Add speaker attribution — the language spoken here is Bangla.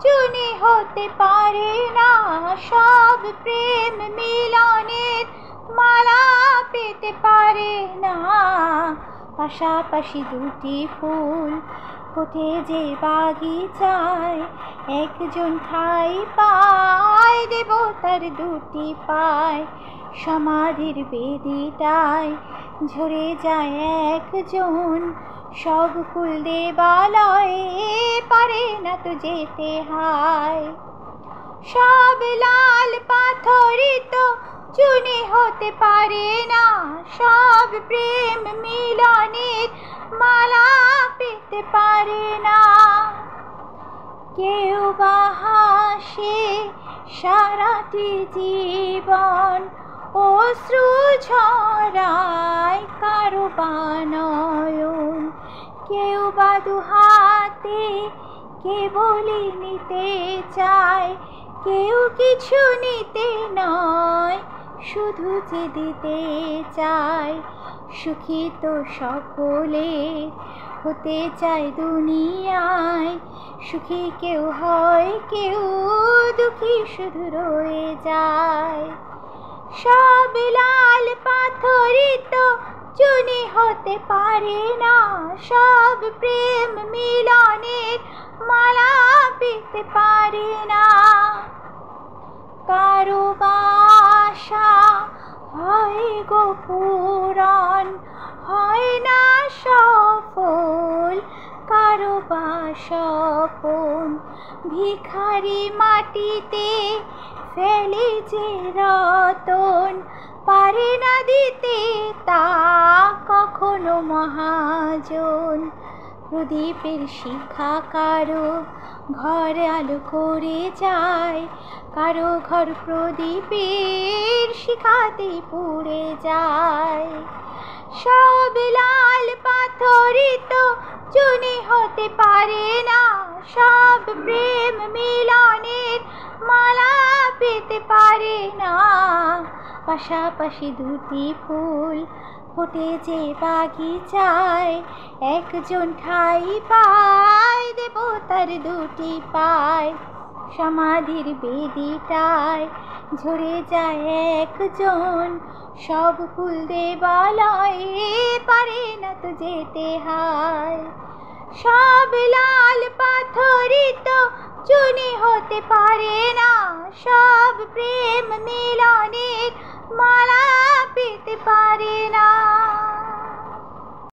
Speaker 1: চুনি হতে পারে না, সব প্রেম মিলনের মালা পেতে পারে না। পাশাপাশি দুটি ফুল ফোটে যে বাগিচায়, একজন ঠাই পায় দেবতার দুটি পায়। সমাধির বেদিটায় ঝরে যায় একজন, সব ফুল দেবালয়ে পারে না তো যেতে হায়। সব লাল পাথরই তো চুনি হতে পারে না, সব প্রেম মিলনের মালা পেতে পারে না। কেউ বা হাসে সারাটি জীবন, অশ্রু ঝরায় কারো বা নয়ন। কেউ বা দুহাতে কেবলই নিতে চায়, কেউ কিছু নিতে নয়, শুধু যে দিতে চায়। সুখী তো সকলে হতে চায় দুনিয়ায়, সুখী কেউ হয় কেউ দুঃখী শুধু রয়ে যায়। সব লাল পাথরই তো চুনি হতে পারে না, সব প্রেম মিলনের মালা পেতে পারে না। কারো বাসা হয় গো পূরণ, হয় না সফল, কারো বা স্বপন। ভিখারি মাটিতে ফেলে যে রতন, পারে না দিতে তা কখনো মহাজন। প্রদীপের শিখা কারো ঘর আলো করে যায়, কারো ঘর প্রদীপের শিখাতে পুড়ে যায়। সব লাল পাথরই তো চুনি হতে পারে না, সব প্রেম মিলনের মালা পেতে পারে না। পাশাপাশি দুটি ফুল ফোটে যে বাগিচায়, একজন ঠাই পায় দেবতার দুটি পায়। সমাধির বেদিটায় ঝরে যায় একজন, সব ফুল দেবালয়ে পারে না তো যেতে হায়। সব লাল পাথরই তো চুনি হতে পারে না, সব প্রেম মিলন